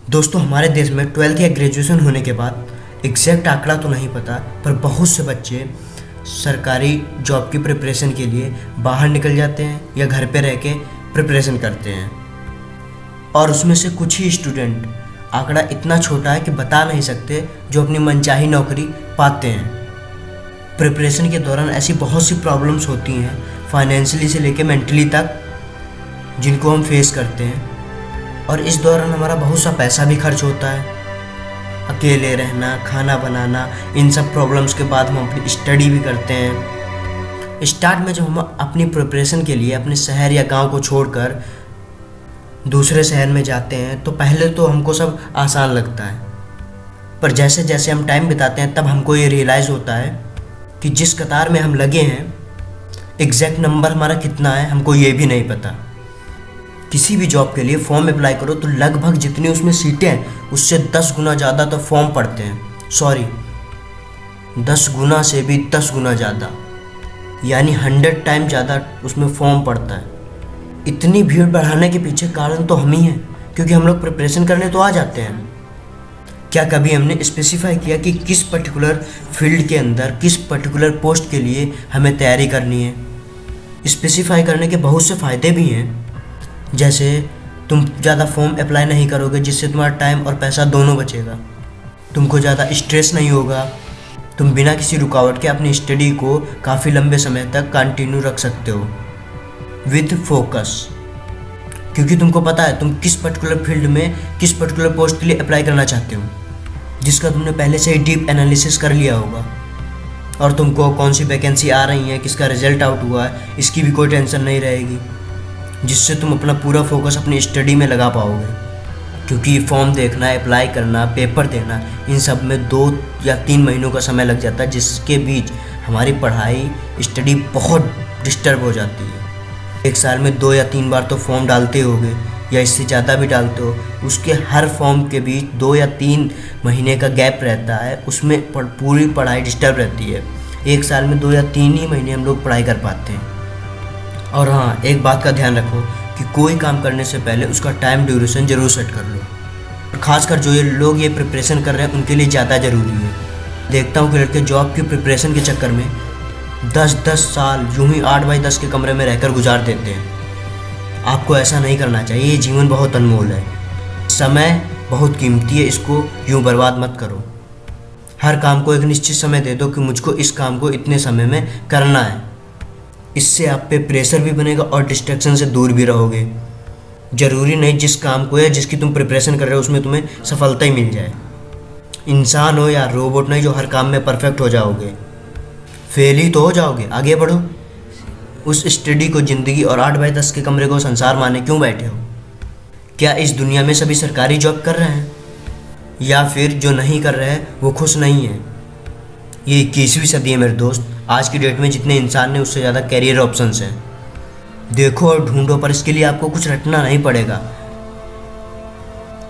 दोस्तों, हमारे देश में 12th या ग्रेजुएशन होने के बाद एग्जैक्ट आंकड़ा तो नहीं पता, पर बहुत से बच्चे सरकारी जॉब की प्रिपरेशन के लिए बाहर निकल जाते हैं या घर पे रह के प्रिपरेशन करते हैं। और उसमें से कुछ ही स्टूडेंट, आंकड़ा इतना छोटा है कि बता नहीं सकते, जो अपनी मनचाही नौकरी पाते हैं। प्रिपरेशन के दौरान ऐसी बहुत सी प्रॉब्लम्स होती हैं, फाइनेंशियली से लेके मेंटली तक, जिनको हम फेस करते हैं। और इस दौरान हमारा बहुत सा पैसा भी खर्च होता है। अकेले रहना, खाना बनाना, इन सब प्रॉब्लम्स के बाद हम अपनी स्टडी भी करते हैं। स्टार्ट में जब हम अपनी प्रिपरेशन के लिए अपने शहर या गांव को छोड़कर दूसरे शहर में जाते हैं, तो पहले तो हमको सब आसान लगता है, पर जैसे जैसे हम टाइम बिताते हैं तब हमको ये रियलाइज़ होता है कि जिस कतार में हम लगे हैं, एग्जैक्ट नंबर हमारा कितना है हमको ये भी नहीं पता। किसी भी जॉब के लिए फॉर्म अप्लाई करो तो लगभग जितनी उसमें सीटें हैं उससे 10 गुना ज़्यादा तो फॉर्म पड़ते हैं। सॉरी, 10 गुना से भी 10 गुना ज़्यादा, यानी 100 टाइम ज़्यादा उसमें फॉर्म पड़ता है। इतनी भीड़ बढ़ाने के पीछे कारण तो हम ही हैं, क्योंकि हम लोग प्रिपरेशन करने तो आ जाते हैं। क्या कभी हमने स्पेसिफाई किया कि किस पर्टिकुलर फील्ड के अंदर, किस पर्टिकुलर पोस्ट के लिए हमें तैयारी करनी है? स्पेसिफाई करने के बहुत से फ़ायदे भी हैं, जैसे तुम ज़्यादा फॉर्म अप्लाई नहीं करोगे, जिससे तुम्हारा टाइम और पैसा दोनों बचेगा। तुमको ज़्यादा स्ट्रेस नहीं होगा। तुम बिना किसी रुकावट के अपनी स्टडी को काफ़ी लंबे समय तक कंटिन्यू रख सकते हो विद फोकस, क्योंकि तुमको पता है तुम किस पर्टिकुलर फील्ड में, किस पर्टिकुलर पोस्ट के लिए अप्लाई करना चाहते हो, जिसका तुमने पहले से ही डीप एनालिसिस कर लिया होगा। और तुमको कौन सी वैकेंसी आ रही है, किसका रिजल्ट आउट हुआ है, इसकी भी कोई टेंशन नहीं रहेगी, जिससे तुम अपना पूरा फोकस अपनी स्टडी में लगा पाओगे। क्योंकि फॉर्म देखना, अप्लाई करना, पेपर देना, इन सब में 2 या 3 महीनों का समय लग जाता है, जिसके बीच हमारी पढ़ाई, स्टडी बहुत डिस्टर्ब हो जाती है। एक साल में 2 या 3 बार तो फॉर्म डालते होगे, या इससे ज़्यादा भी डालते हो। उसके हर फॉर्म के बीच 2 या 3 महीने का गैप रहता है, उसमें पूरी पढ़ाई डिस्टर्ब रहती है। एक साल में 2 या 3 ही महीने हम लोग पढ़ाई कर पाते हैं। और हाँ, एक बात का ध्यान रखो कि कोई काम करने से पहले उसका टाइम ड्यूरेशन ज़रूर सेट कर लो। और ख़ासकर जो ये लोग ये प्रिपरेशन कर रहे हैं उनके लिए ज़्यादा ज़रूरी है। देखता हूँ कि लड़के जॉब की प्रिपरेशन के चक्कर में 10-10 साल यूँ ही 8x10 के कमरे में रहकर गुजार देते हैं। आपको ऐसा नहीं करना चाहिए। ये जीवन बहुत अनमोल है, समय बहुत कीमती है, इसको यूँ बर्बाद मत करो। हर काम को एक निश्चित समय दे दो कि मुझको इस काम को इतने समय में करना है। इससे आप पे प्रेशर भी बनेगा और डिस्ट्रैक्शन से दूर भी रहोगे। ज़रूरी नहीं जिस काम को या जिसकी तुम प्रिपरेशन कर रहे हो उसमें तुम्हें सफलता ही मिल जाए। इंसान हो या रोबोट नहीं जो हर काम में परफेक्ट हो जाओगे, फेल ही तो हो जाओगे। आगे बढ़ो। उस स्टडी को ज़िंदगी और 8x10 के कमरे को संसार माने क्यों बैठे हो? क्या इस दुनिया में सभी सरकारी जॉब कर रहे हैं, या फिर जो नहीं कर रहे हैं वो खुश नहीं है? ये 21वीं सदी है मेरे दोस्त। आज की डेट में जितने इंसान हैं उससे ज़्यादा कैरियर ऑप्शंस हैं। देखो और ढूंढो, पर इसके लिए आपको कुछ रटना नहीं पड़ेगा।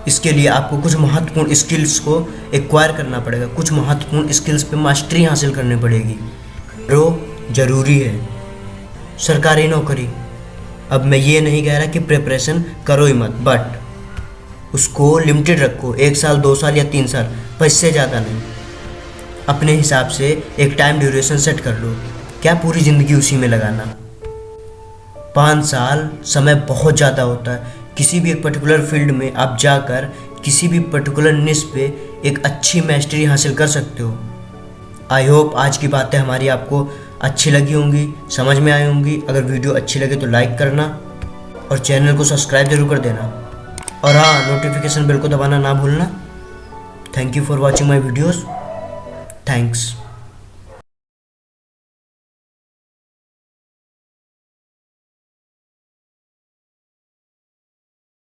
इसके लिए आपको कुछ महत्वपूर्ण स्किल्स को एक्वायर करना पड़ेगा, कुछ महत्वपूर्ण स्किल्स पे मास्टरी हासिल करनी पड़ेगी। ज़रूरी है सरकारी नौकरी। अब मैं ये नहीं कह रहा कि प्रिपरेशन करो ही मत, बट उसको लिमिटेड रखो। 1 साल, 2 साल या 3 साल, पर इससे ज़्यादा नहीं। अपने हिसाब से एक टाइम ड्यूरेशन सेट कर लो। क्या पूरी ज़िंदगी उसी में लगाना? 5 साल समय बहुत ज़्यादा होता है। किसी भी एक पर्टिकुलर फील्ड में आप जाकर किसी भी पर्टिकुलर निश पे एक अच्छी मास्टरी हासिल कर सकते हो। आई होप आज की बातें हमारी आपको अच्छी लगी होंगी, समझ में आई होंगी। अगर वीडियो अच्छी लगे तो लाइक करना और चैनल को सब्सक्राइब जरूर कर देना। और हाँ, नोटिफिकेशन बेल को दबाना ना भूलना। Thank you for watching my videos. Thanks.